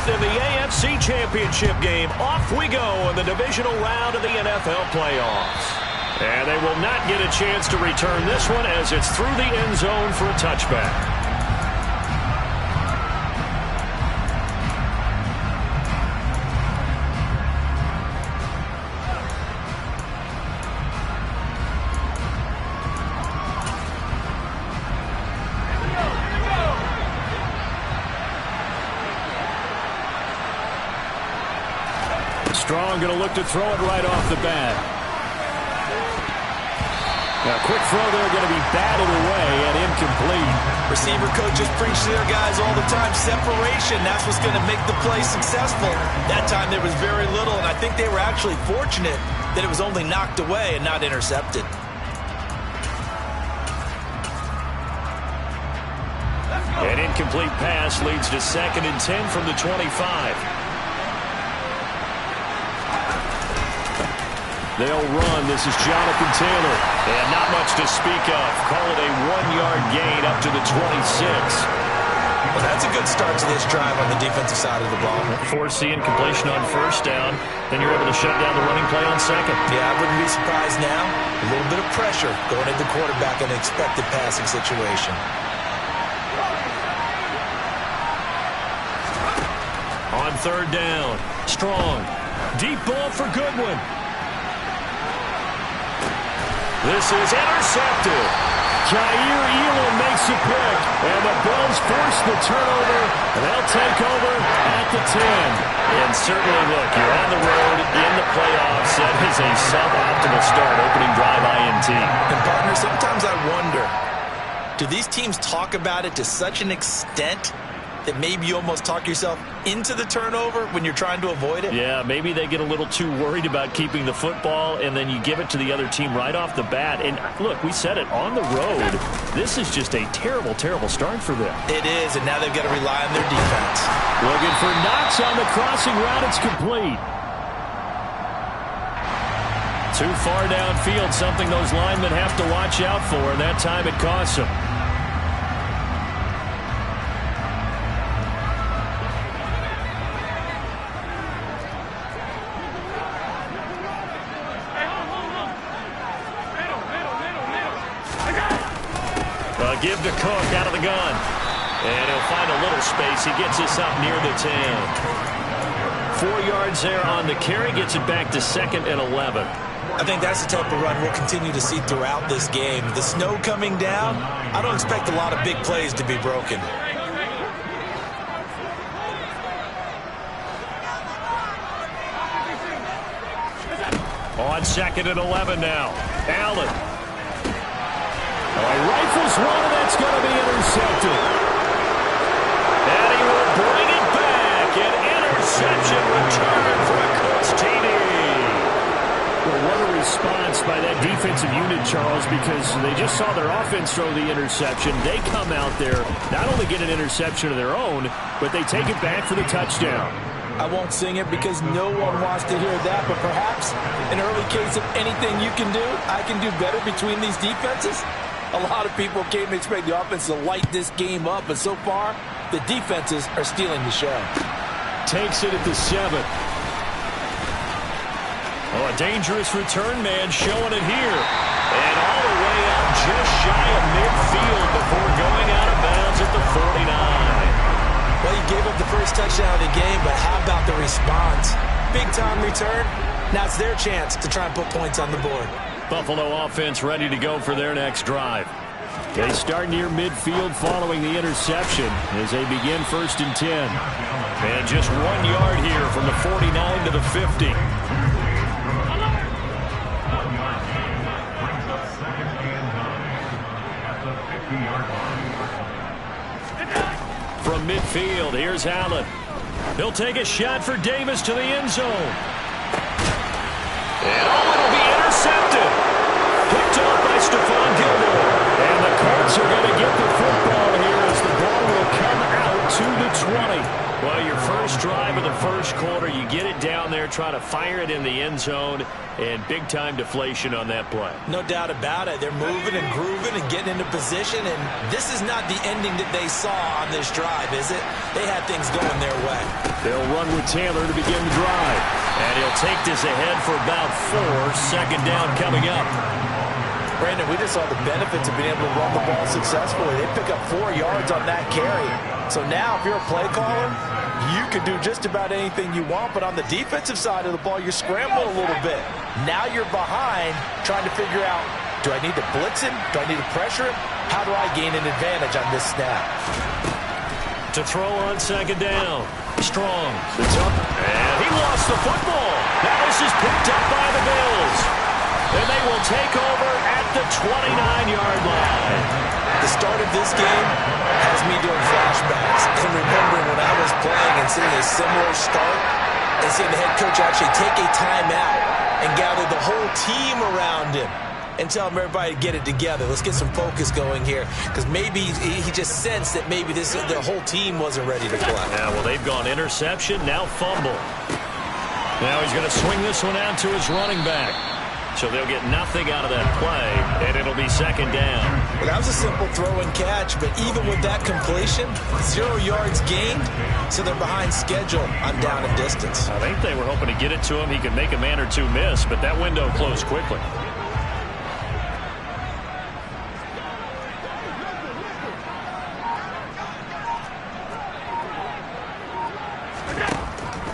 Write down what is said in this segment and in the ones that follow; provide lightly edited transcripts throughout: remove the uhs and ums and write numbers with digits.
fifth in the AFC Championship game. Off we go in the divisional round of the NFL playoffs. And they will not get a chance to return this one as it's through the end zone for a touchback. Strong going to look to throw it right off the bat. Now, a quick throw there going to be batted away and incomplete. Receiver coaches preach to their guys all the time. Separation, that's what's going to make the play successful. That time there was very little, and I think they were actually fortunate that it was only knocked away and not intercepted. An incomplete pass leads to 2nd and 10 from the 25. They'll run. This is Jonathan Taylor. And not much to speak of. Call it a 1-yard gain up to the 26. Well, that's a good start to this drive on the defensive side of the ball. Forcing completion on first down. Then you're able to shut down the running play on second. Yeah, I wouldn't be surprised now. A little bit of pressure going into the quarterback in an expected passing situation. On 3rd down. Strong. Deep ball for Goodwin. This is intercepted. Jair Elam makes a pick, and the Bills force the turnover, and they'll take over at the 10. And certainly, look, you're on the road in the playoffs. That is a suboptimal start, opening drive INT. And, partner, sometimes I wonder, do these teams talk about it to such an extent that maybe you almost talk yourself into the turnover when you're trying to avoid it? Yeah, maybe they get a little too worried about keeping the football, and then you give it to the other team right off the bat. And look, we said it, on the road, this is just a terrible, terrible start for them. It is, and now they've got to rely on their defense. Looking for Knox on the crossing route. It's complete. Too far downfield, something those linemen have to watch out for, and that time it costs them. Give to Cook out of the gun. And he'll find a little space. He gets us up near the 10. 4 yards there on the carry. Gets it back to 2nd and 11. I think that's the type of run we'll continue to see throughout this game. The snow coming down, I don't expect a lot of big plays to be broken. On 2nd and 11 now. Allen. Rifles one, and that's going to be intercepted. And he will bring it back. An interception return for a Colts TD. Well, what a response by that defensive unit, Charles, because they just saw their offense throw the interception. They come out there, not only get an interception of their own, but they take it back for the touchdown. I won't sing it because no one wants to hear that, but perhaps an early case of anything you can do, I can do better between these defenses. A lot of people came to expect the offense to light this game up, but so far, the defenses are stealing the show. Takes it at the 7. Oh, a dangerous return man showing it here. And all the way up just shy of midfield before going out of bounds at the 49. Well, you gave up the first touchdown of the game, but how about the response? Big-time return. Now it's their chance to try and put points on the board. Buffalo offense ready to go for their next drive. They start near midfield following the interception as they begin 1st and 10. And just 1 yard here from the 49 to the 50. From midfield, here's Allen. He'll take a shot for Davis to the end zone. And it'll be intercepted. Picked off by Stephon Gilmore. And the Colts are going to get the football here as the ball will come out to the 20. Well, your first drive of the first quarter, you get it down there. there, trying to fire it in the end zone, and big-time deflation on that play. No doubt about it. They're moving and grooving and getting into position, and this is not the ending that they saw on this drive, is it? They had things going their way. They'll run with Taylor to begin the drive, and he'll take this ahead for about 4. Second down coming up. Brandon, we just saw the benefits of being able to run the ball successfully. They pick up 4 yards on that carry. So now, if you're a play caller, you can do just about anything you want, but on the defensive side of the ball, you're scrambling a little bit. Now you're behind, trying to figure out, do I need to blitz him? Do I need to pressure him? How do I gain an advantage on this snap? To throw on second down. Strong. And he lost the football. Now this is picked up by the Bills. And they will take over at the 29-yard line. The start of this game has me doing flashbacks and remembering when I was playing and seeing a similar start and seeing the head coach actually take a timeout and gather the whole team around him and tell everybody to get it together. Let's get some focus going here, because maybe he just sensed that maybe the whole team wasn't ready to play. Yeah, well, they've gone interception, now fumble. Now he's going to swing this one out to his running back. So they'll get nothing out of that play, and it'll be second down. Well, that was a simple throw and catch, but even with that completion, 0 yards gained, so they're behind schedule on down and distance. I think they were hoping to get it to him. He could make a man or two miss, but that window closed quickly.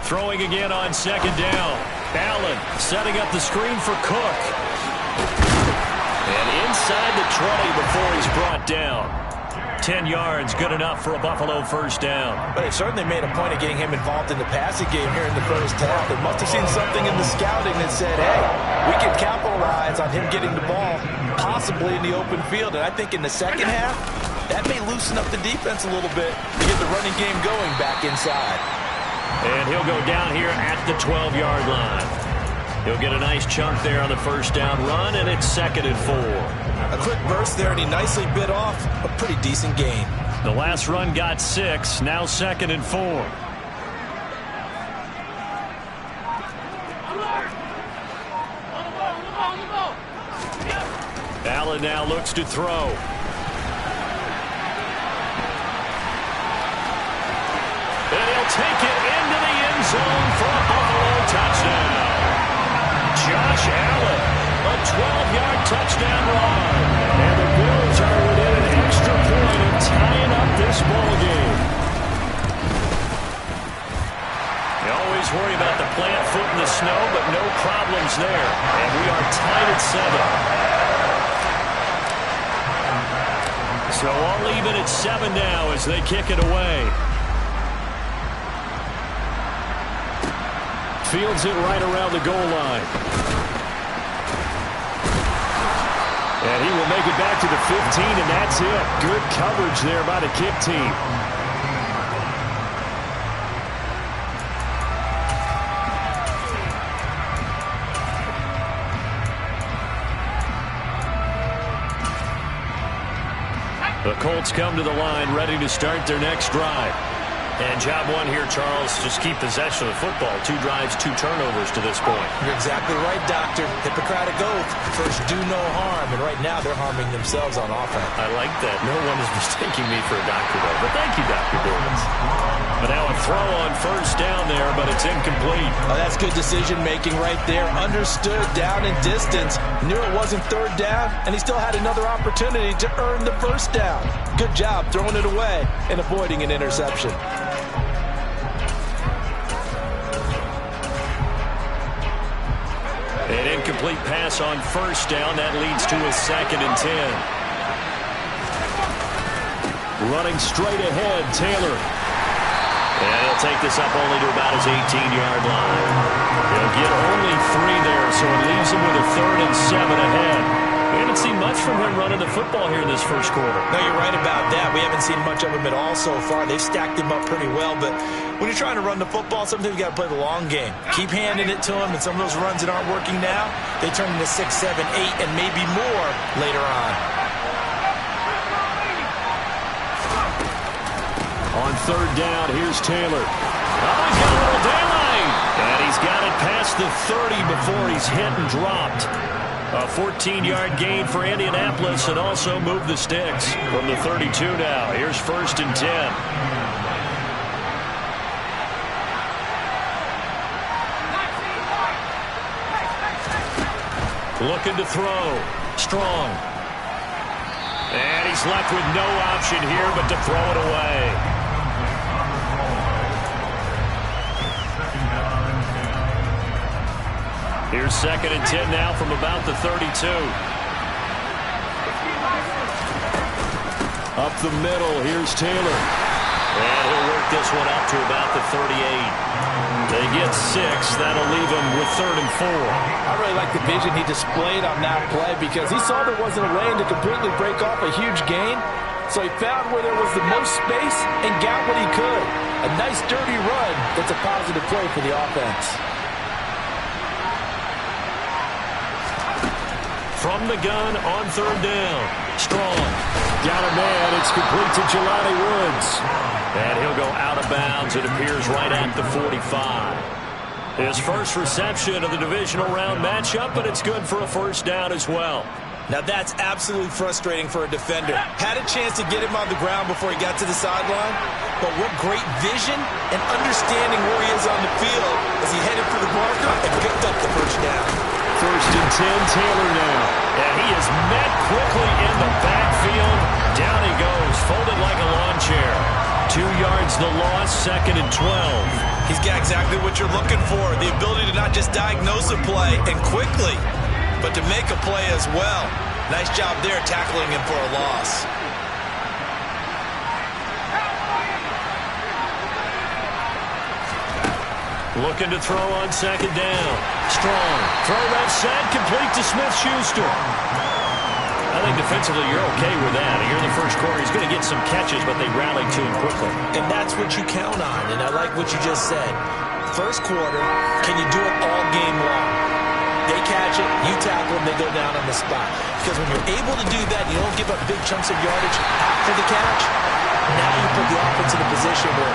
Throwing again on second down. Allen setting up the screen for Cook. And inside the 20 before he's brought down. 10 yards, good enough for a Buffalo first down. But they certainly made a point of getting him involved in the passing game here in the first half. They must have seen something in the scouting that said, hey, we can capitalize on him getting the ball possibly in the open field. And I think in the second half, that may loosen up the defense a little bit to get the running game going back inside. And he'll go down here at the 12-yard line. He'll get a nice chunk there on the first down run, and it's second and 4. A quick burst there, and he nicely bit off a pretty decent gain. The last run got 6, now second and 4. Allen now looks to throw. And he'll take it into the end zone for a Buffalo touchdown. Josh Allen, a 12-yard touchdown run. And the Bills are within an extra point of tying up this ball game. You always worry about the plant foot in the snow, but no problems there. And we are tied at 7. So all even at 7 now as they kick it away. Fields it right around the goal line. And he will make it back to the 15, and that's it. Good coverage there by the kick team. The Colts come to the line, ready to start their next drive. And job one here, Charles, just keep possession of the football. 2 drives, 2 turnovers to this point. You're exactly right, Doctor. Hippocratic oath. First, do no harm. And right now, they're harming themselves on offense. I like that. No one is mistaking me for a doctor, though. But thank you, Dr. Dorrance. But now a throw on first down there, but it's incomplete. Oh, that's good decision-making right there. Understood down and distance. Knew it wasn't third down, and he still had another opportunity to earn the first down. Good job throwing it away and avoiding an interception. An incomplete pass on first down. That leads to a second and 10. Running straight ahead, Taylor. And he'll take this up only to about his 18-yard line. He'll get only 3 there, so it leaves him with a 3rd and 7 ahead. We haven't seen much from him running the football here in this first quarter. No, you're right about that. We haven't seen much of him at all so far. They've stacked him up pretty well, but when you're trying to run the football, sometimes you got to play the long game. Keep handing it to him, and some of those runs that aren't working now, they turn into 6, 7, 8, and maybe more later on. On third down, here's Taylor. Oh, he's got a little daylight. And he's got it past the 30 before he's hit and dropped. A 14-yard gain for Indianapolis and also move the sticks from the 32 now. Here's 1st and 10. Looking to throw. Strong. And he's left with no option here but to throw it away. Here's 2nd and 10 now from about the 32. Up the middle, here's Taylor. And he'll work this one up to about the 38. They get 6. That'll leave him with 3rd and 4. I really like the vision he displayed on that play because he saw there wasn't a lane to completely break off a huge gain. So he found where there was the most space and got what he could. A nice dirty run that's a positive play for the offense. From the gun on 3rd down. Strong. Got a man. It's complete to Jelani Woods. And he'll go out of bounds. It appears right at the 45. His first reception of the divisional round matchup, but it's good for a 1st down as well. Now that's absolutely frustrating for a defender. Had a chance to get him on the ground before he got to the sideline, but what great vision and understanding where he is on the field as he headed for the marker and picked up the 1st down. 1st and 10, Taylor now. And he is met quickly in the backfield. Down he goes, folded like a lawn chair. 2 yards the loss, 2nd and 12. He's got exactly what you're looking for, the ability to not just diagnose a play and quickly, but to make a play as well. Nice job there tackling him for a loss. Looking to throw on 2nd down. Strong. Throw left side, complete to Smith-Schuster. I think defensively you're okay with that. Here in the 1st quarter, he's going to get some catches, but they rallied to him quickly. And that's what you count on, and I like what you just said. 1st quarter, can you do it all game long? They catch it, you tackle them, they go down on the spot. Because when you're able to do that, you don't give up big chunks of yardage after the catch. Now you put the offense in a position where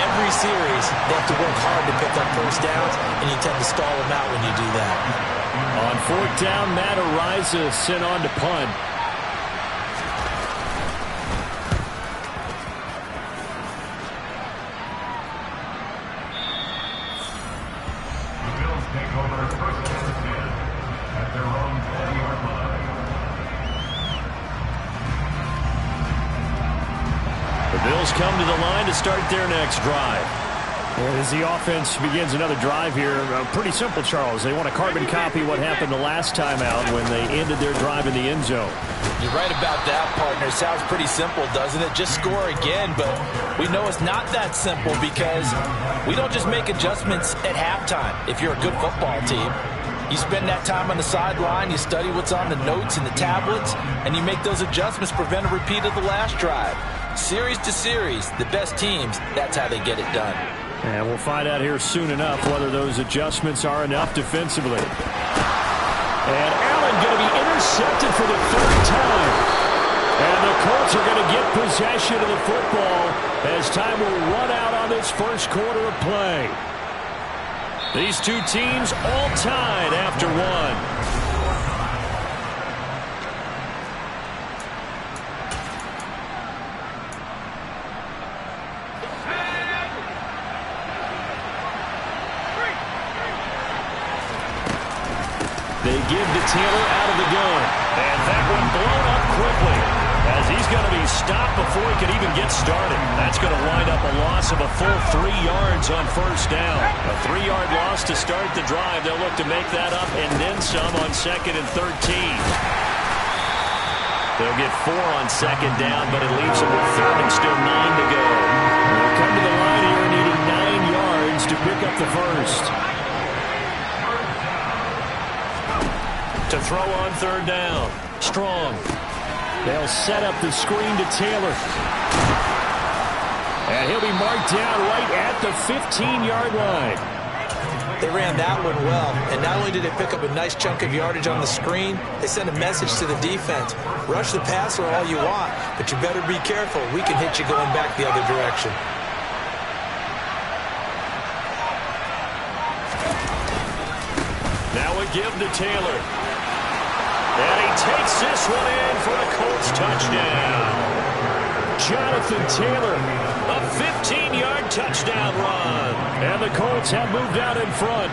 every series they have to work hard to pick up 1st downs, and you tend to stall them out when you do that. On 4th down, Matt Ariza sent on to punt. Bills come to the line to start their next drive. As the offense begins another drive here, pretty simple, Charles. They want to carbon copy what happened the last time out when they ended their drive in the end zone. You're right about that, partner. Sounds pretty simple, doesn't it? Just score again, but we know it's not that simple because we don't just make adjustments at halftime if you're a good football team. You spend that time on the sideline, you study what's on the notes and the tablets, and you make those adjustments, prevent a repeat of the last drive. Series to series, the best teams, that's how they get it done. And we'll find out here soon enough whether those adjustments are enough defensively. And Allen going to be intercepted for the 3rd time. And the Colts are going to get possession of the football as time will run out on this 1st quarter of play. These two teams all tied after 1. They give to Taylor out of the gun. And that one blown up quickly as he's going to be stopped before he can even get started. That's going to wind up a loss of a full 3 yards on 1st down. A 3-yard loss to start the drive. They'll look to make that up and then some on 2nd and 13. They'll get 4 on 2nd down, but it leaves them with 3rd and still 9 to go. They'll come to the line here needing 9 yards to pick up the 1st. To throw on 3rd down. Strong. They'll set up the screen to Taylor. And he'll be marked down right at the 15-yard line. They ran that one well, and not only did they pick up a nice chunk of yardage on the screen, they sent a message to the defense. Rush the passer all you want, but you better be careful. We can hit you going back the other direction. Now a give to Taylor. And he takes this one in for a Colts touchdown. Jonathan Taylor, a 15-yard touchdown run. And the Colts have moved out in front.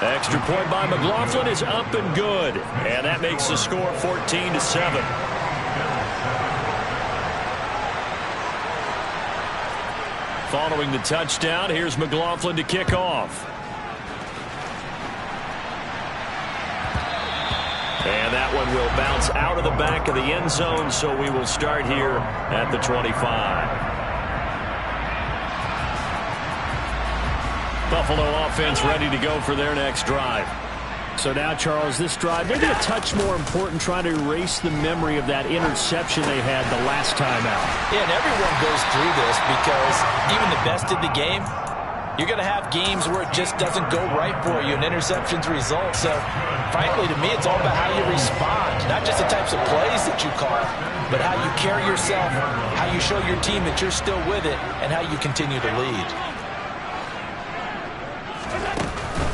Extra point by McLaughlin is up and good. And that makes the score 14-7. Following the touchdown, here's McLaughlin to kick off. And that one will bounce out of the back of the end zone, so we will start here at the 25. Buffalo offense ready to go for their next drive. So now, Charles, this drive maybe a touch more important, trying to erase the memory of that interception they had the last time out. Yeah, and everyone goes through this because even the best in the game, you're going to have games where it just doesn't go right for you, and interceptions result. So, frankly, to me, it's all about how you respond, not just the types of plays that you call, but how you carry yourself, how you show your team that you're still with it, and how you continue to lead.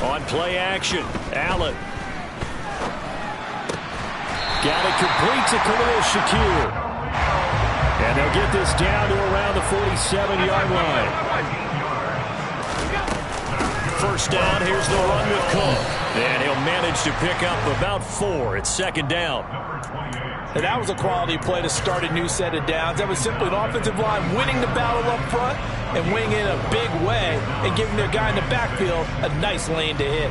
On play action, Allen. Got it complete to Khalil Shakir. And they'll get this down to around the 47-yard line. First down, here's the run with Cook. And he'll manage to pick up about 4. It's second down. And that was a quality play to start a new set of downs. That was simply an offensive line winning the battle up front and winning in a big way and giving their guy in the backfield a nice lane to hit.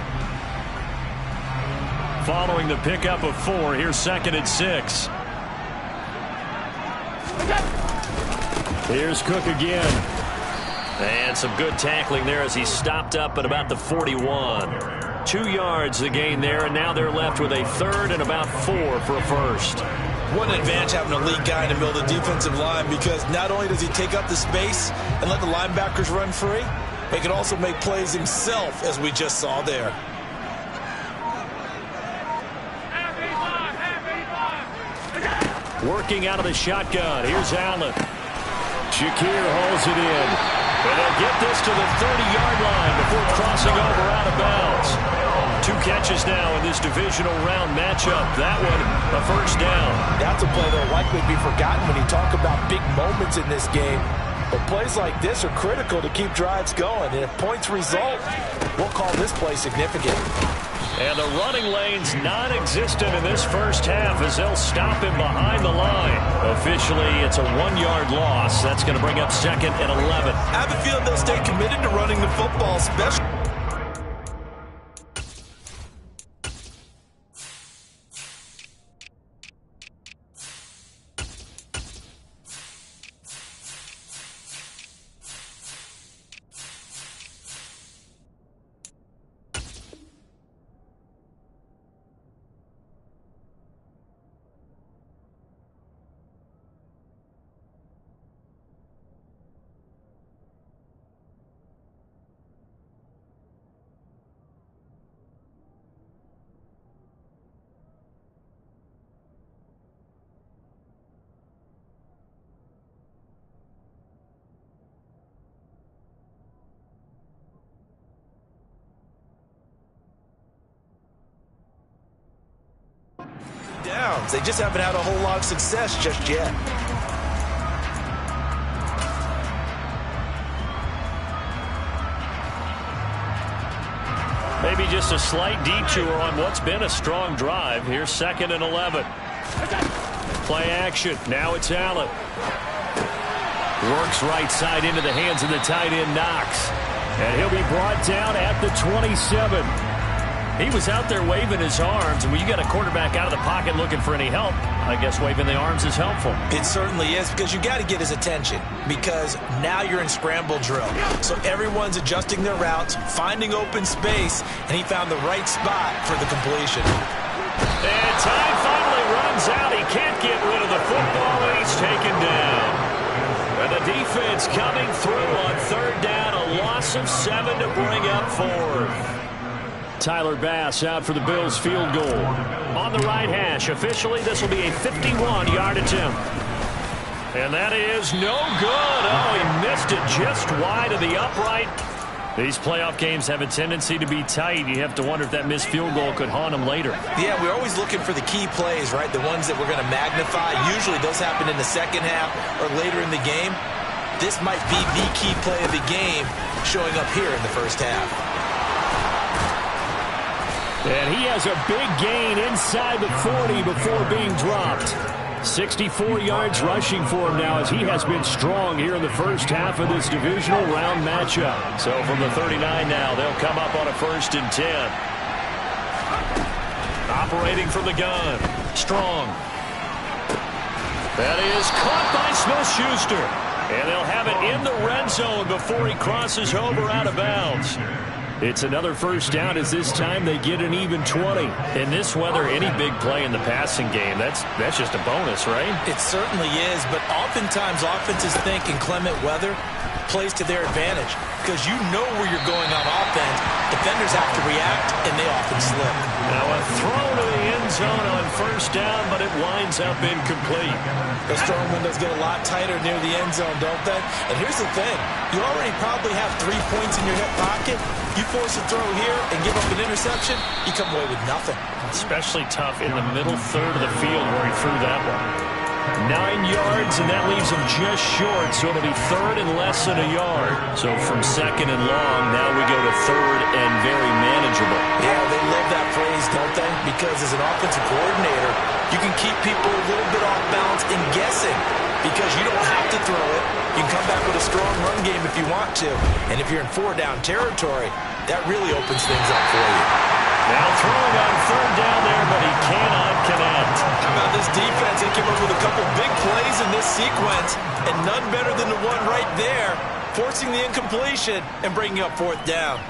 Following the pickup of 4, here's second and 6. Here's Cook again. And some good tackling there as he stopped up at about the 41. 2 yards the gain there, and now they're left with a third and about 4 for a first. What an advantage having a lead guy in the middle of the defensive line, because not only does he take up the space and let the linebackers run free, he can also make plays himself, as we just saw there. Working out of the shotgun. Here's Allen. Shakir hauls it in. And they'll get this to the 30-yard line before crossing over out of bounds. 2 catches now in this divisional round matchup. That one, a first down. That's a play that will likely be forgotten when you talk about big moments in this game. But plays like this are critical to keep drives going. And if points result, we'll call this play significant. And the running lane's non-existent in this first half as they'll stop him behind the line. Officially, it's a 1-yard loss. That's going to bring up second and 11. I have a feeling they'll stay committed to running the football, especially. Downs. They just haven't had a whole lot of success just yet. Maybe just a slight detour on what's been a strong drive. Here's second and 11. Play action. Now it's Allen. Works right side into the hands of the tight end, Knox. And he'll be brought down at the 27. He was out there waving his arms, and when you got a quarterback out of the pocket looking for any help, I guess waving the arms is helpful. It certainly is, because you got to get his attention, because now you're in scramble drill. So everyone's adjusting their routes, finding open space, and he found the right spot for the completion. And time finally runs out. He can't get rid of the football, and he's taken down. And the defense coming through on third down, a loss of 7 to bring up 4. Tyler Bass out for the Bills field goal. On the right hash, officially this will be a 51-yard attempt. And that is no good. Oh, he missed it just wide of the upright. These playoff games have a tendency to be tight. You have to wonder if that missed field goal could haunt him later. Yeah, we're always looking for the key plays, right? The ones that we're going to magnify. Usually those happen in the second half or later in the game. This might be the key play of the game showing up here in the first half. And he has a big gain inside the 40 before being dropped. 64 yards rushing for him now as he has been strong here in the first half of this divisional round matchup. So from the 39 now, they'll come up on a 1st and 10. Operating from the gun. Strong. That is caught by Smith-Schuster. And they'll have it in the red zone before he crosses over out of bounds. It's another first down as this time they get an even 20. In this weather, any big play in the passing game, that's just a bonus, right? It certainly is, but oftentimes offenses think inclement weather plays to their advantage because you know where you're going on offense. Defenders have to react, and they often slip. Now a throw to the end zone on 1st down, but it winds up incomplete. The strong windows get a lot tighter near the end zone, don't they? And here's the thing. You already probably have 3 points in your hip pocket. You force a throw here and give up an interception, you come away with nothing. Especially tough in the middle third of the field where he threw that one. 9 yards, and that leaves him just short, so it'll be 3rd and less than a yard. So from 2nd and long, now we go to 3rd and very manageable. Yeah, they love that phrase, don't they? Because as an offensive coordinator, you can keep people a little bit off balance and guessing because you don't have to throw it. You can come back with a strong run game if you want to. And if you're in 4-down territory, that really opens things up for you. Now throwing on 3rd down there, but he cannot connect. How about this defense? They came up with a couple big plays in this sequence, and none better than the one right there, forcing the incompletion and bringing up 4th down.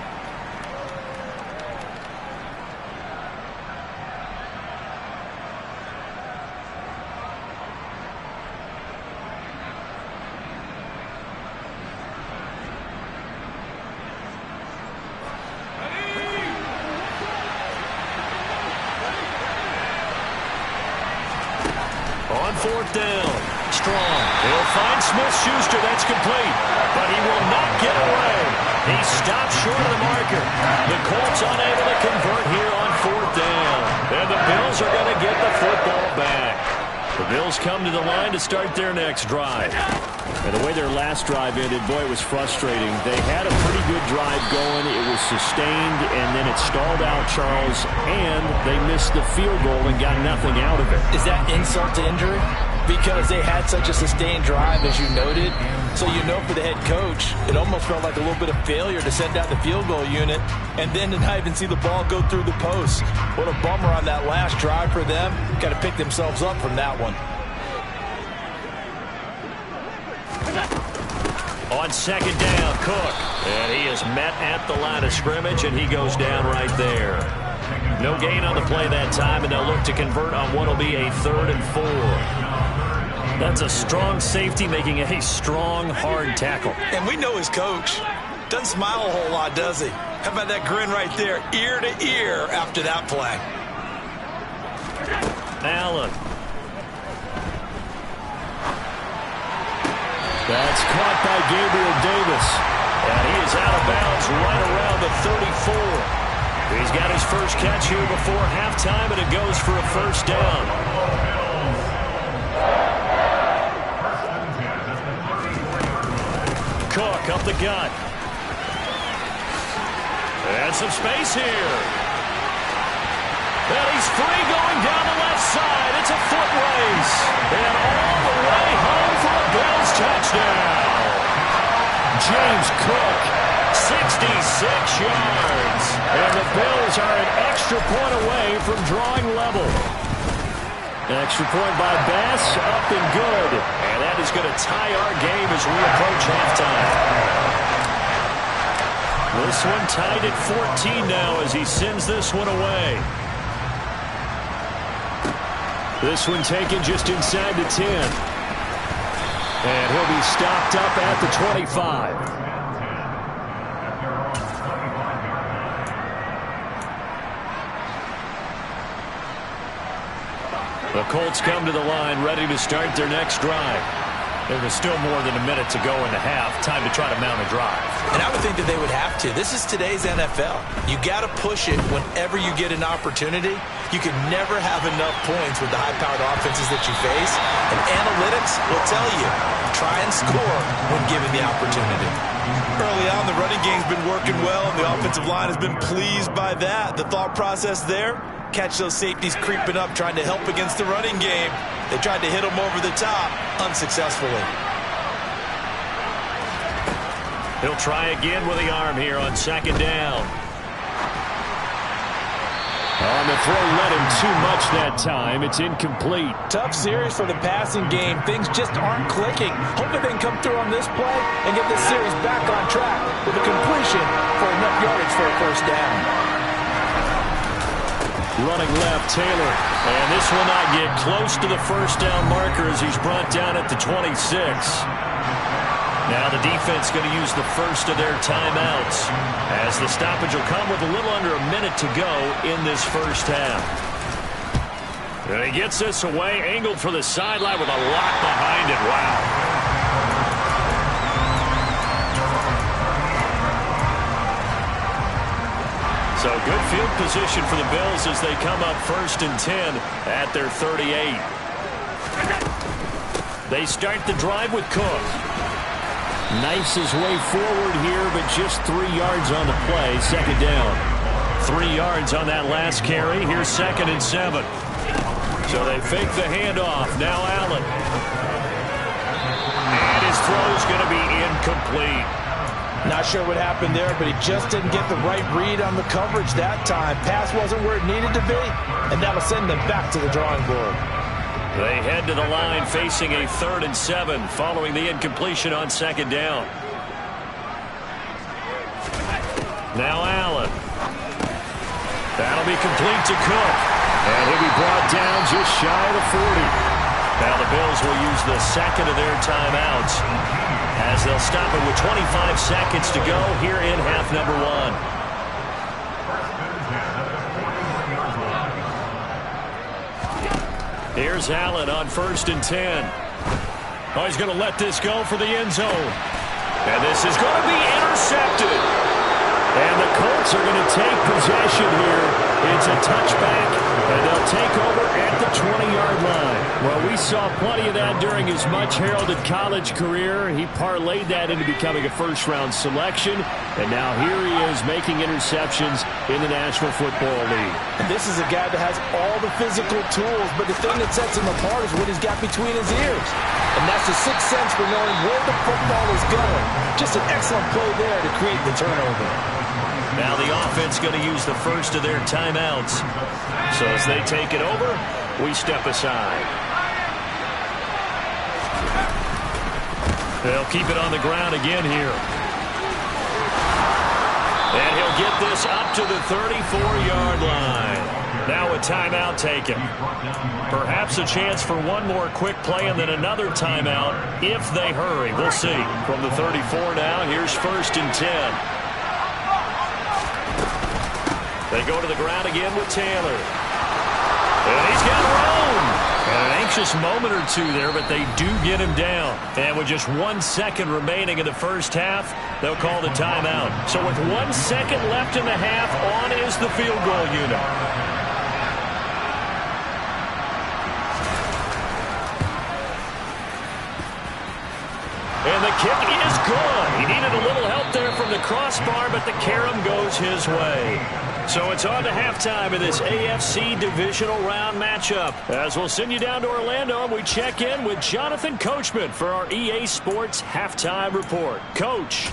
On 4th down, Strong. He'll find Smith-Schuster. That's complete, but he will not get away. He stops short of the marker. The Colts unable to convert here on 4th down. And the Bills are going to get the football back. The Bills come to the line to start their next drive. And the way their last drive ended, boy, it was frustrating. They had a pretty good drive going. It was sustained, and then it stalled out, Charles, and they missed the field goal and got nothing out of it. Is that insult to injury? Because they had such a sustained drive, as you noted. So you know for the head coach, it almost felt like a little bit of failure to send out the field goal unit and then to not even see the ball go through the post. What a bummer on that last drive for them. Got to pick themselves up from that one. On 2nd down, Cook. And he is met at the line of scrimmage, and he goes down right there. No gain on the play that time, and they'll look to convert on what will be a 3rd and 4. That's a strong safety making a strong, hard tackle. And we know his coach. Doesn't smile a whole lot, does he? How about that grin right there, ear to ear after that play? Allen. That's caught by Gabriel Davis. And he is out of bounds right around the 34. He's got his first catch here before halftime, and it goes for a 1st down. Cook up the gut. And some space here. And he's free going down the left side. It's a foot race. And all the way home for a Bills touchdown. James Cook, 66 yards. And the Bills are an extra point away from drawing level. Extra point by Bass, up and good. And that is going to tie our game as we approach halftime. This one tied at 14 now as he sends this one away. This one taken just inside the 10. And he'll be stopped up at the 25. The Colts come to the line ready to start their next drive. There was still more than a minute to go in the half. Time to try to mount a drive. And I would think that they would have to. This is today's NFL. You got to push it whenever you get an opportunity. You can never have enough points with the high-powered offenses that you face. And analytics will tell you, try and score when given the opportunity. Early on, the running game's been working well, and the offensive line has been pleased by that. The thought process there, catch those safeties creeping up, trying to help against the running game. They tried to hit them over the top, unsuccessfully. He'll try again with the arm here on second down. On the throw, led him too much that time. It's incomplete. Tough series for the passing game. Things just aren't clicking. Hoping they can come through on this play and get this series back on track with a completion for enough yardage for a first down. Running left, Taylor. And this will not get close to the first down marker as he's brought down at the 26. Now the defense going to use the first of their timeouts as the stoppage will come with a little under a minute to go in this first half. And he gets this away, angled for the sideline with a lock behind it. Wow. So good field position for the Bills as they come up 1st and 10 at their 38. They start the drive with Cook. Knifes his way forward here, but just 3 yards on the play. Second down. 3 yards on that last carry. Here's 2nd and 7. So they fake the handoff. Now Allen. And his throw is going to be incomplete. Not sure what happened there, but he just didn't get the right read on the coverage that time. Pass wasn't where it needed to be, and that'll send them back to the drawing board. They head to the line facing a 3rd and 7 following the incompletion on 2nd down. Now Allen. That'll be complete to Cook. And he'll be brought down just shy of the 40. Now the Bills will use the 2nd of their timeouts as they'll stop it with 25 seconds to go here in half number 1. Here's Allen on 1st and 10. Oh, he's going to let this go for the end zone. And this is going to be intercepted. And the Colts are going to take possession here. It's a touchback, and they'll take over at the 20-yard line. Well, we saw plenty of that during his much-heralded college career. He parlayed that into becoming a first-round selection, and now here he is making interceptions in the National Football League. And this is a guy that has all the physical tools, but the thing that sets him apart is what he's got between his ears. And that's the sixth sense for knowing where the football is going. Just an excellent play there to create the turnover. Now the offense going to use the first of their timeouts. So as they take it over, we step aside. They'll keep it on the ground again here. And he'll get this up to the 34-yard line. Now a timeout taken. Perhaps a chance for one more quick play and then another timeout if they hurry. We'll see. From the 34 now, here's 1st and 10. They go to the ground again with Taylor. And he's got room. And an anxious moment or two there, but they do get him down. And with just 1 second remaining in the first half, they'll call the timeout. So with 1 second left in the half, on is the field goal unit. And the kick is good. He needed a little help there from the crossbar, but the carom goes his way. So it's on to halftime in this AFC divisional round matchup. As we'll send you down to Orlando, and we check in with Jonathan Coachman for our EA Sports Halftime Report. Coach.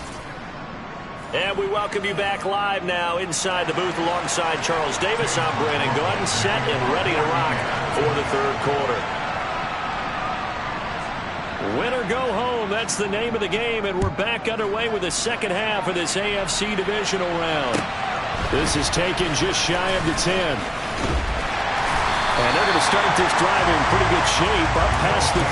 And we welcome you back live now inside the booth alongside Charles Davis. I'm Brandon Gordon, set and ready to rock for the third quarter. Win or go home, that's the name of the game, and we're back underway with the second half of this AFC divisional round. This is taken just shy of the 10. And they're going to start this drive in pretty good shape up past the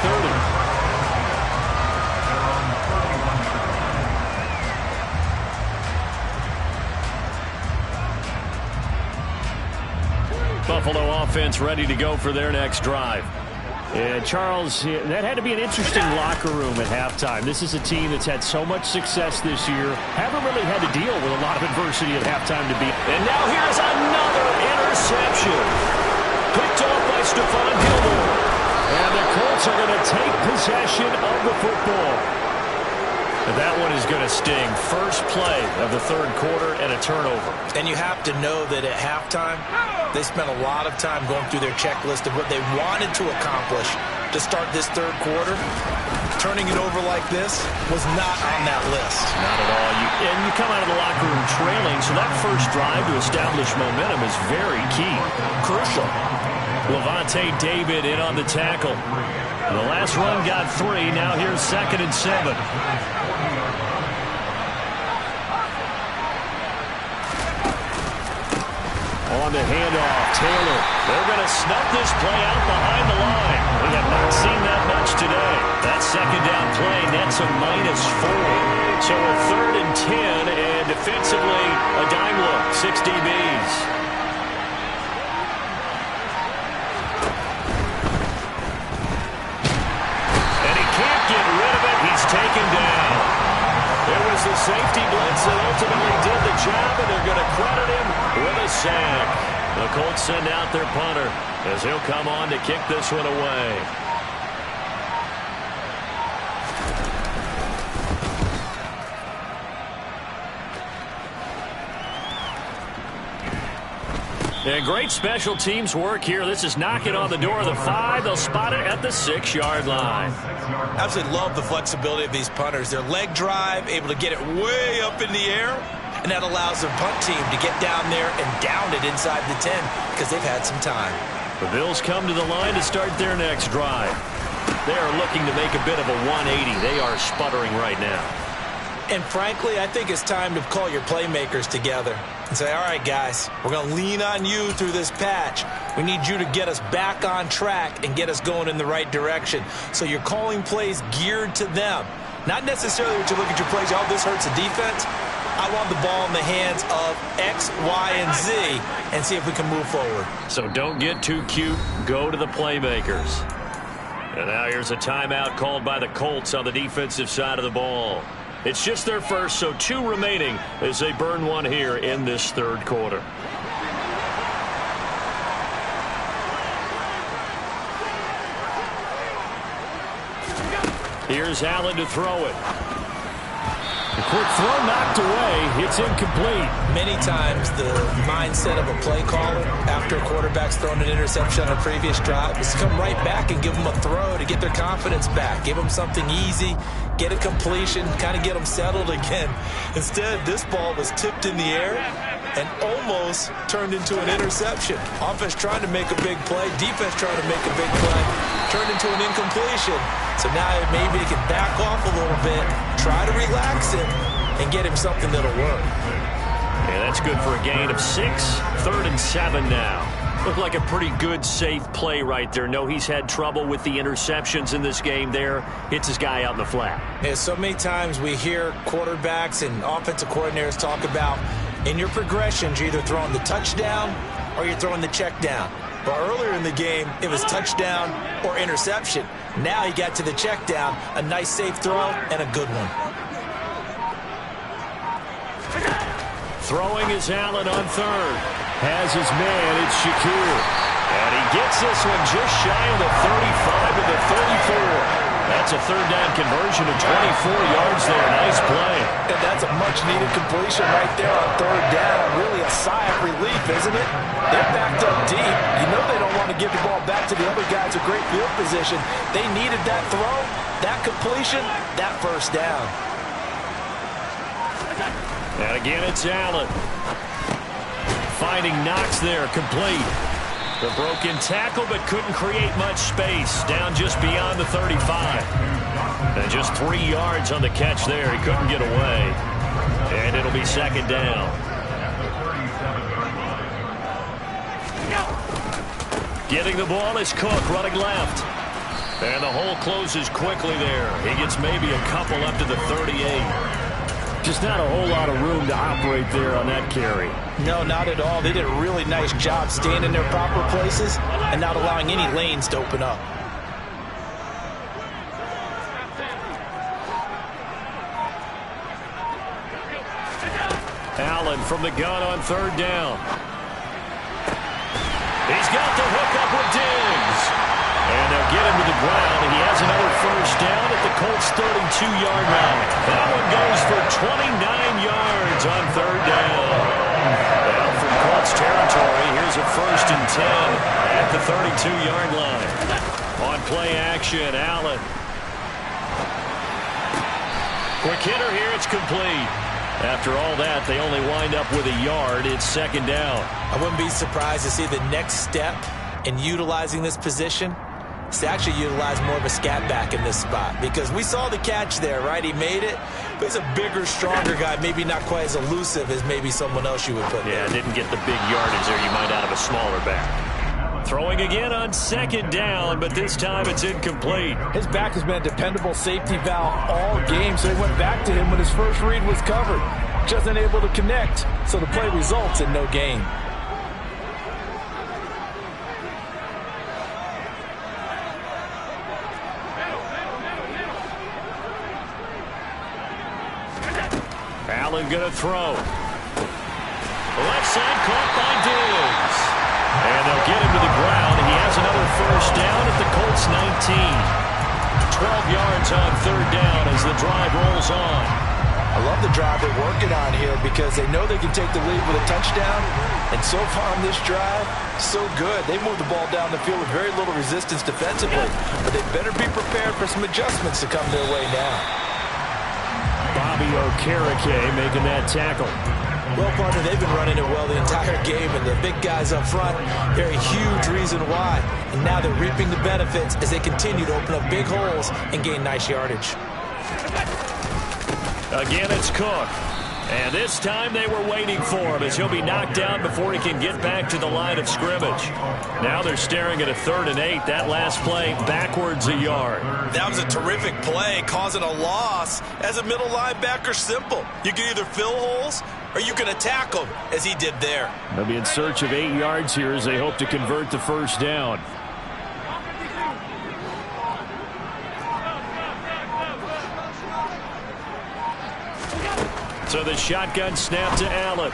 30. Buffalo offense ready to go for their next drive. And Charles, that had to be an interesting locker room at halftime. This is a team that's had so much success this year. Haven't really had to deal with a lot of adversity at halftime to be. And now here's another interception. Picked off by Stephon Gilmore. And the Colts are going to take possession of the football. And that one is going to sting. First play of the third quarter and a turnover. And you have to know that at halftime, they spent a lot of time going through their checklist of what they wanted to accomplish to start this third quarter. Turning it over like this was not on that list. Not at all. And you come out of the locker room trailing, so that first drive to establish momentum is very key. Crucial. Levante David in on the tackle. The last run got 3. Now here's 2nd and 7. On the handoff, Taylor. They're going to snub this play out behind the line. We have not seen that much today. That second down play nets a -4. So a 3rd and 10, and defensively, a dime look, 6 DBs. And he can't get rid of it. He's taken down. There was the safety blitz that ultimately did the job, and they're going to credit him with a sack. The Colts send out their punter as he'll come on to kick this one away. And great special teams work here. This is knocking on the door of the 5. They'll spot it at the 6-yard line. Absolutely love the flexibility of these punters. Their leg drive, able to get it way up in the air, and that allows the punt team to get down there and down it inside the 10 because they've had some time. The Bills come to the line to start their next drive. They are looking to make a bit of a 180. They are sputtering right now. And frankly, I think it's time to call your playmakers together and say, all right, guys, we're going to lean on you through this patch. We need you to get us back on track and get us going in the right direction. So you're calling plays geared to them. Not necessarily what you look at your plays, oh, this hurts the defense. I want the ball in the hands of X, Y, and Z and see if we can move forward. So don't get too cute. Go to the playmakers. And now here's a timeout called by the Colts on the defensive side of the ball. It's just their first, so 2 remaining as they burn one here in this third quarter. Here's Allen to throw it. The quick throw knocked away. It's incomplete. Many times the mindset of a play caller after a quarterback's thrown an interception on a previous drive is to come right back and give them a throw to get their confidence back. Give them something easy, get a completion, kind of get them settled again. Instead, this ball was tipped in the air and almost turned into an interception. Offense trying to make a big play, defense trying to make a big play, turned into an incompletion. So now maybe they can back off a little bit, try to relax him, and get him something that'll work. Yeah, that's good for a gain of 6. 3rd and 7 now. Looked like a pretty good, safe play right there. No, he's had trouble with the interceptions in this game there. Hits his guy out in the flat. Yeah, so many times we hear quarterbacks and offensive coordinators talk about in your progressions, you're either throwing the touchdown or you're throwing the check down. But earlier in the game, it was touchdown or interception. Now he got to the check down, a nice safe throw, and a good one. Throwing is Allen on 3rd. Has his man, it's Shakir. And he gets this one just shy of the 35 to the 34. That's a 3rd down conversion of 24 yards there. Nice play. And that's a much-needed completion right there on 3rd down. Really a sigh of relief, isn't it? They're backed up deep. You know they don't want to give the ball back to the other guys with great field position. They needed that throw, that completion, that 1st down. And again, it's Allen. Finding Knox there, complete. The broken tackle, but couldn't create much space. Down just beyond the 35. And just 3 yards on the catch there. He couldn't get away. And it'll be 2nd down. Getting the ball is Cook, running left. And the hole closes quickly there. He gets maybe a couple up to the 38. Just not a whole lot of room to operate there on that carry. No, not at all. They did a really nice job staying in their proper places and not allowing any lanes to open up. Allen from the gun on third down. He's got the hook up with Diggs. And they'll get him to the ground, and he has another first down at the Colts' 32-yard line. That one goes for 29 yards on third down. Now from Colts territory, here's a 1st and 10 at the 32-yard line. On play action, Allen. Quick hitter here, it's complete. After all that, they only wind up with a yard. It's 2nd down. I wouldn't be surprised to see the next step in utilizing this position is to actually utilize more of a scat back in this spot, because we saw the catch there, right? He made it, but he's a bigger, stronger guy, maybe not quite as elusive as maybe someone else you would put there. Yeah, didn't get the big yardage there you might out of a smaller back. Throwing again on 2nd down, but this time it's incomplete. His back has been a dependable safety valve all game, so he went back to him when his first read was covered. Just unable to connect, so the play results in no gain. Allen going to throw. Left side caught by Diggs. And they'll get him to the ground. He has another first down at the Colts 19. 12 yards on third down as the drive rolls on. I love the drive they're working on here because they know they can take the lead with a touchdown. And so far on this drive, so good. They move the ball down the field with very little resistance defensively. But they better be prepared for some adjustments to come their way now. Bobby Okereke making that tackle. Well, partner, they've been running it well the entire game, and the big guys up front, they're a huge reason why. And now they're reaping the benefits as they continue to open up big holes and gain nice yardage. Again, it's Cook. And this time they were waiting for him as he'll be knocked down before he can get back to the line of scrimmage. Now they're staring at a 3rd and 8. That last play backwards a yard. That was a terrific play, causing a loss. As a middle linebacker, simple. You can either fill holes or you can attack them, as he did there. They'll be in search of 8 yards here as they hope to convert the first down. So the shotgun snap to Allen.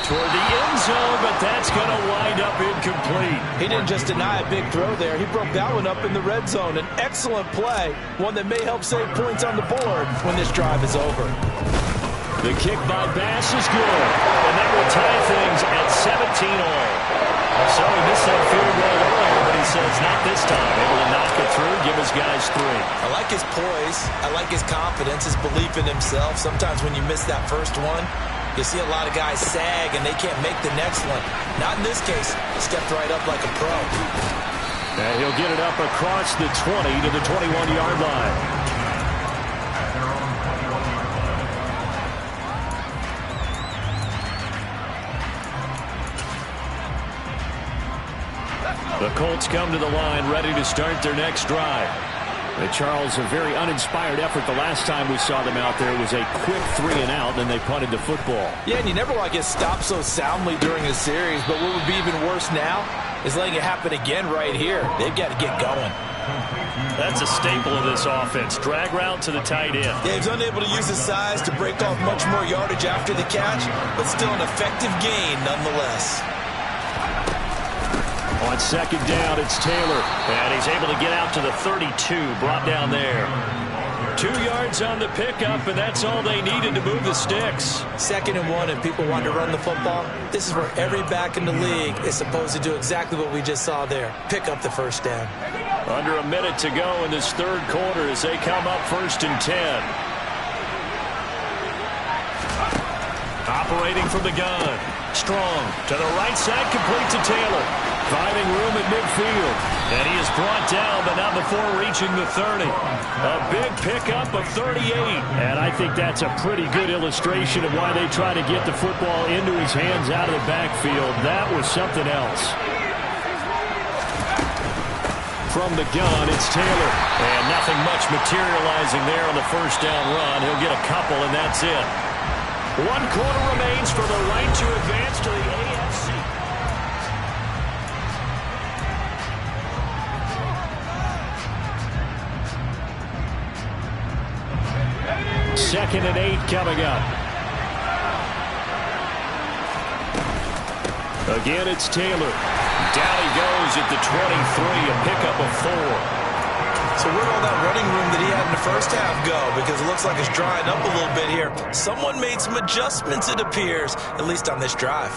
Toward the end zone, but that's going to wind up incomplete. He didn't just deny a big throw there. He broke that one up in the red zone. An excellent play, one that may help save points on the board when this drive is over. The kick by Bass is good, and that will tie things at 17-all. So he missed that field goal earlier, but he says not this time. Able to knock it through, give his guys 3. I like his poise. I like his confidence, his belief in himself. Sometimes when you miss that first one, you see a lot of guys sag and they can't make the next one. Not in this case. Stepped right up like a pro. And he'll get it up across the 20 to the 21-yard line. The Colts come to the line ready to start their next drive. Charles, a very uninspired effort the last time we saw them out there. It was a quick 3 and out, and then they punted the football. Yeah, and you never want to get stopped so soundly during a series, but what would be even worse now is letting it happen again right here. They've got to get going. That's a staple of this offense. Drag route to the tight end. Yeah, he's unable to use his size to break off much more yardage after the catch, but still an effective gain nonetheless. On 2nd down, it's Taylor. And he's able to get out to the 32, brought down there. 2 yards on the pickup, and that's all they needed to move the sticks. 2nd and 1, and people want to run the football. This is where every back in the league is supposed to do exactly what we just saw there. Pick up the first down. Under a minute to go in this 3rd quarter as they come up 1st and 10. Operating from the gun. Strong to the right side, complete to Taylor. Finding room at midfield. And he is brought down, but not before reaching the 30. A big pickup of 38. And I think that's a pretty good illustration of why they try to get the football into his hands out of the backfield. That was something else. From the gun, it's Taylor. And nothing much materializing there on the first down run. He'll get a couple, and that's it. 1 quarter remains for the right to advance to the AFC. 2nd and 8 coming up. Again, it's Taylor. Down he goes at the 23, a pickup of 4. So where'd all that running room that he had in the first half go? Because it looks like it's drying up a little bit here. Someone made some adjustments, it appears, at least on this drive.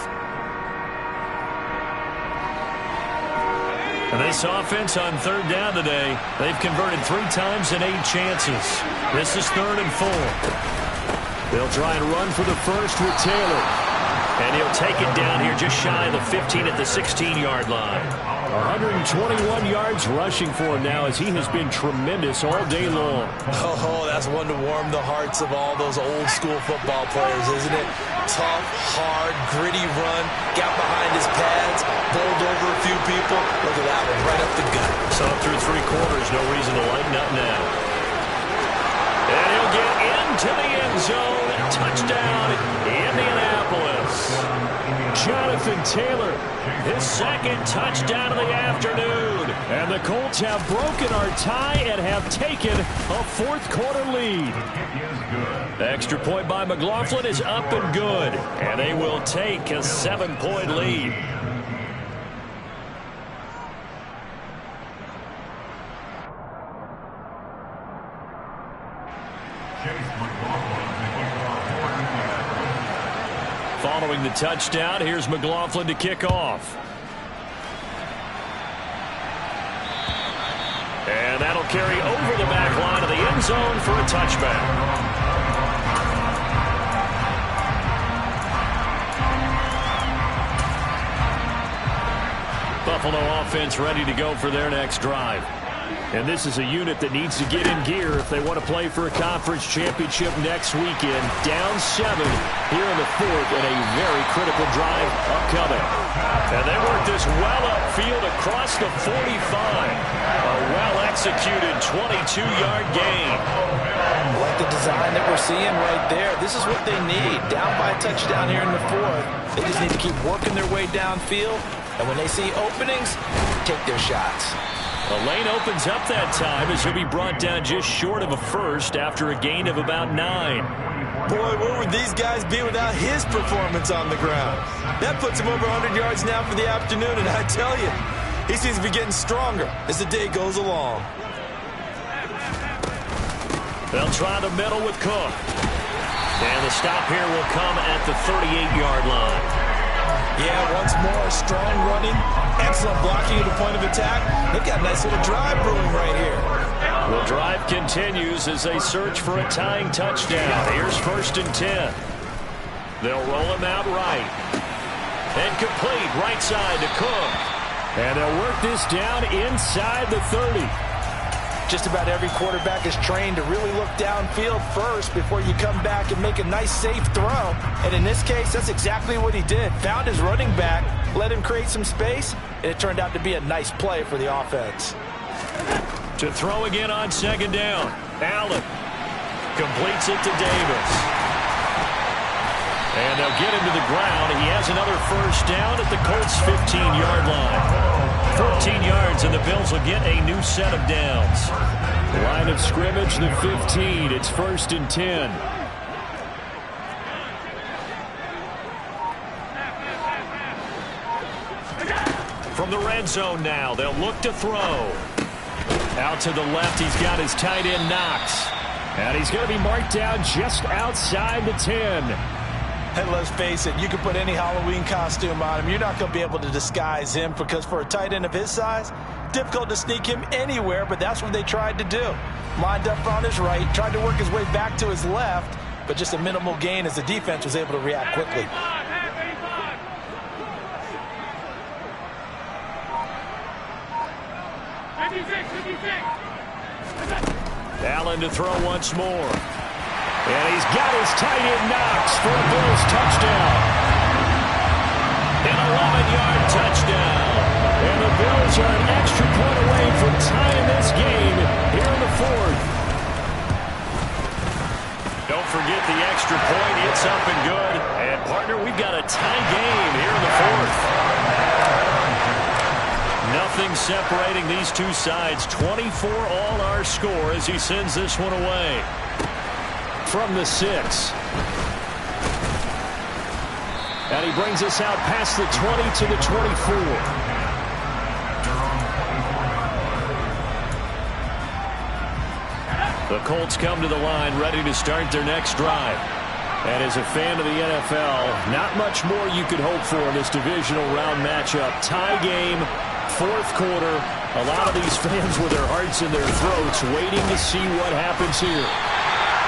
And this offense on third down today, they've converted 3 times in 8 chances. This is 3rd and 4. They'll try and run for the first with Taylor. And he'll take it down here just shy of the 15 at the 16-yard line. 121 yards rushing for him now as he has been tremendous all day long. Oh, that's one to warm the hearts of all those old school football players, isn't it? Tough, hard, gritty run, got behind his pads, bowled over a few people. Look at that one, right up the gut. So through 3 quarters, no reason to lighten up now. And he'll get into the end zone. Touchdown, Indianapolis. Jonathan Taylor, his 2nd touchdown of the afternoon. And the Colts have broken our tie and have taken a 4th quarter lead. Extra point by McLaughlin is up and good. And they will take a 7-point lead. Following the touchdown, here's McLaughlin to kick off. And that'll carry over the back line of the end zone for a touchback. Buffalo offense ready to go for their next drive. And this is a unit that needs to get in gear if they want to play for a conference championship next weekend. Down 7 here in the 4th and a very critical drive upcoming. And they work this well upfield across the 45. A well-executed 22-yard gain. I like the design that we're seeing right there. This is what they need. Down by a touchdown here in the 4th. They just need to keep working their way downfield. And when they see openings, take their shots. The lane opens up that time as he'll be brought down just short of a first after a gain of about 9. Boy, where would these guys be without his performance on the ground? That puts him over 100 yards now for the afternoon, and I tell you, he seems to be getting stronger as the day goes along. They'll try the middle with Cook. And the stop here will come at the 38-yard line. Yeah, once more, strong running, excellent blocking at the point of attack. They've got a nice little drive brewing right here. The drive continues as they search for a tying touchdown. Here's 1st and 10. They'll roll him out right. And complete right side to Cook. And they'll work this down inside the 30. Just about every quarterback is trained to really look downfield first before you come back and make a nice, safe throw. And in this case, that's exactly what he did. Found his running back, let him create some space, and it turned out to be a nice play for the offense. To throw again on 2nd down. Allen completes it to Davis. And they'll get him to the ground. He has another 1st down at the Colts' 15-yard line. 14 yards, and the Bills will get a new set of downs. Line of scrimmage, the 15. It's 1st and 10. From the red zone now, they'll look to throw. Out to the left, he's got his tight end Knox. And he's going to be marked down just outside the 10. And let's face it, you can put any Halloween costume on him. You're not going to be able to disguise him because for a tight end of his size, difficult to sneak him anywhere, but that's what they tried to do. Lined up on his right, tried to work his way back to his left, but just a minimal gain as the defense was able to react quickly. Allen to throw once more. And he's got his tight end Knox for a Bills touchdown. An 11-yard touchdown. And the Bills are an extra point away from tying this game here in the 4th. Don't forget the extra point. It's up and good. And, partner, we've got a tie game here in the 4th. Nothing separating these two sides. 24 all our score as he sends this one away. From the 6. And he brings us out past the 20 to the 24. The Colts come to the line ready to start their next drive. And as a fan of the NFL, not much more you could hope for in this divisional round matchup. Tie game, fourth quarter. A lot of these fans with their hearts in their throats waiting to see what happens here.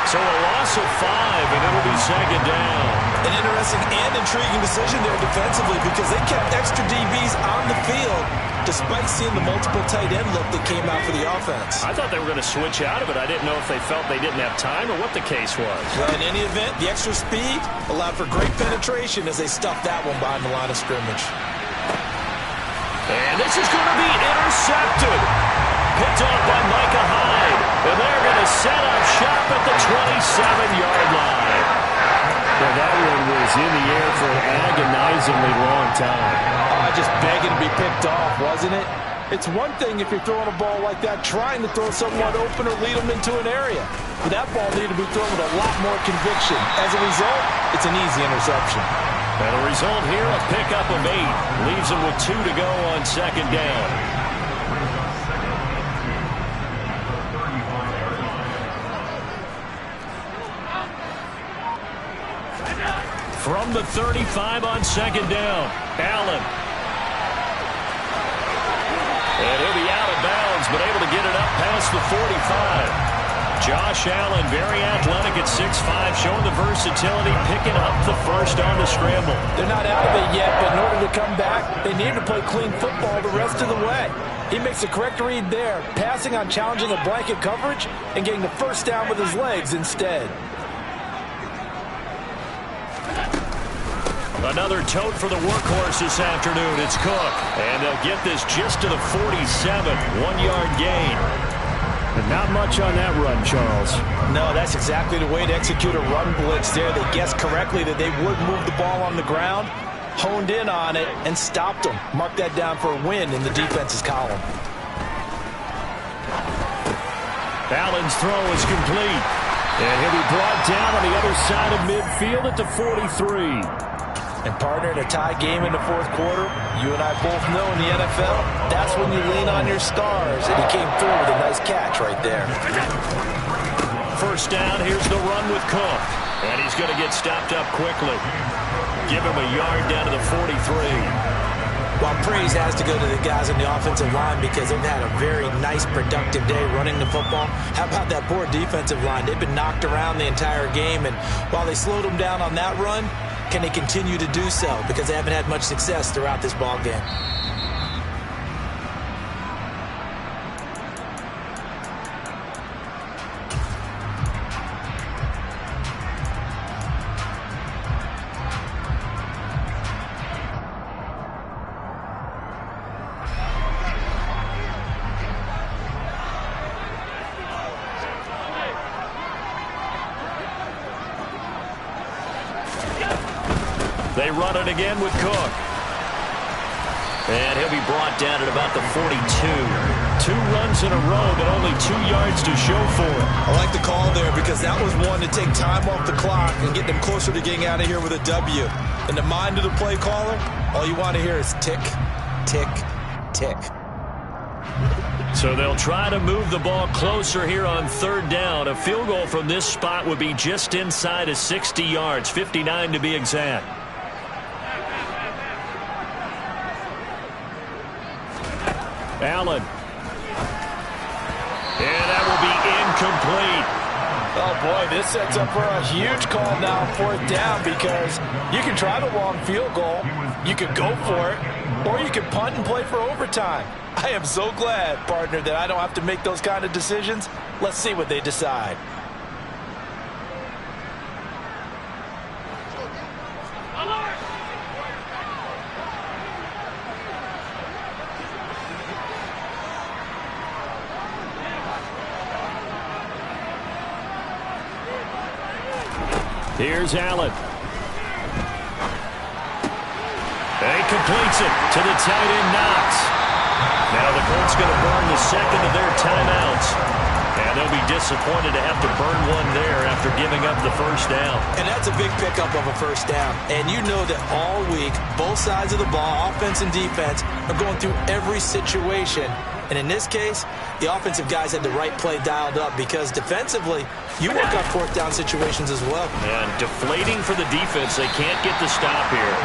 So a loss of 5, and it'll be second down. An interesting and intriguing decision there defensively because they kept extra DBs on the field despite seeing the multiple tight end look that came out for the offense. I thought they were going to switch out of it. I didn't know if they felt they didn't have time or what the case was. Well, in any event, the extra speed allowed for great penetration as they stuffed that one behind the line of scrimmage. And this is going to be intercepted. Picked off by Micah Hyde. And they're going to set up shop at the 27-yard line. Well, that one was in the air for an agonizingly long time. Just begging to be picked off, wasn't it? It's one thing if you're throwing a ball like that, trying to throw someone open or lead them into an area. But that ball needed to be thrown with a lot more conviction. As a result, it's an easy interception. And the result here, a pickup of 8. Leaves them with 2 to go on second down. From the 35 on second down, Allen. And he'll be out of bounds, but able to get it up past the 45. Josh Allen, very athletic at 6'5", showing the versatility, picking up the first on the scramble. They're not out of it yet, but in order to come back, they need to play clean football the rest of the way. He makes the correct read there, passing on challenging a blanket coverage and getting the first down with his legs instead. Another tote for the workhorse this afternoon. It's Cook. And they'll get this just to the 47. 1-yard gain. And not much on that run, Charles. No, that's exactly the way to execute a run blitz there. They guessed correctly that they would move the ball on the ground, honed in on it, and stopped them. Mark that down for a win in the defense's column. Allen's throw is complete. And he'll be brought down on the other side of midfield at the 43. And partner, in a tie game in the fourth quarter, you and I both know in the NFL, that's when you lean on your stars. And he came through with a nice catch right there. First down, here's the run with Cook. And he's going to get stopped up quickly. Give him a yard down to the 43. Well, praise has to go to the guys on the offensive line because they've had a very nice, productive day running the football. How about that poor defensive line? They've been knocked around the entire game, and while they slowed them down on that run, can they continue to do so? Because they haven't had much success throughout this ball game. They run it again with Cook. And he'll be brought down at about the 42. 2 runs in a row, but only 2 yards to show for it. I like the call there because that was one to take time off the clock and get them closer to getting out of here with a W. In the mind of the play caller, all you want to hear is tick, tick, tick. So they'll try to move the ball closer here on third down. A field goal from this spot would be just inside of 60 yards, 59 to be exact. Allen. And that will be incomplete. Oh, boy, this sets up for a huge call now on fourth down because you can try the long field goal, you could go for it, or you can punt and play for overtime. I am so glad, partner, that I don't have to make those kind of decisions. Let's see what they decide. Here's Allen. And he completes it to the tight end, Knox. Now the Colts going to burn the second of their timeouts. And they'll be disappointed to have to burn one there after giving up the first down. And that's a big pickup of a first down. And you know that all week, both sides of the ball, offense and defense, are going through every situation. And in this case, the offensive guys had the right play dialed up because defensively, you work on fourth down situations as well. And deflating for the defense. They can't get the stop here.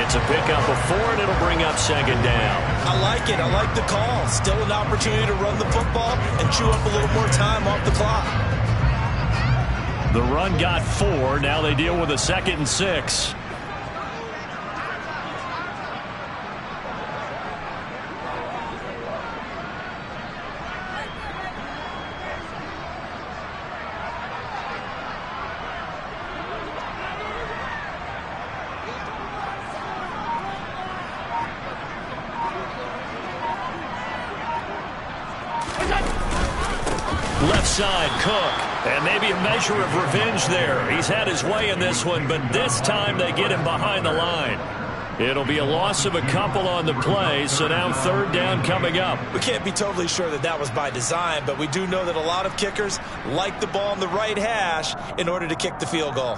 It's a pickup of 4, and it'll bring up second down. I like it. I like the call. Still an opportunity to run the football and chew up a little more time off the clock. The run got 4. Now they deal with a 2nd and 6. Left side, Cook. And maybe a measure of revenge there. He's had his way in this one, but this time they get him behind the line. It'll be a loss of a couple on the play, so now third down coming up. We can't be totally sure that that was by design, but we do know that a lot of kickers like the ball on the right hash in order to kick the field goal.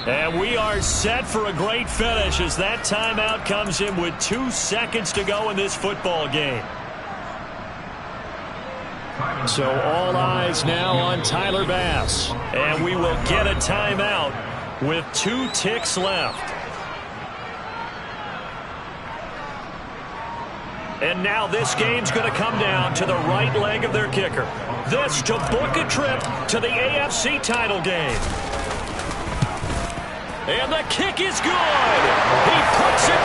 And we are set for a great finish as that timeout comes in with 2 seconds to go in this football game. So all eyes now on Tyler Bass. And we will get a timeout with 2 ticks left. And now this game's going to come down to the right leg of their kicker. This to book a trip to the AFC title game. And the kick is good. He puts it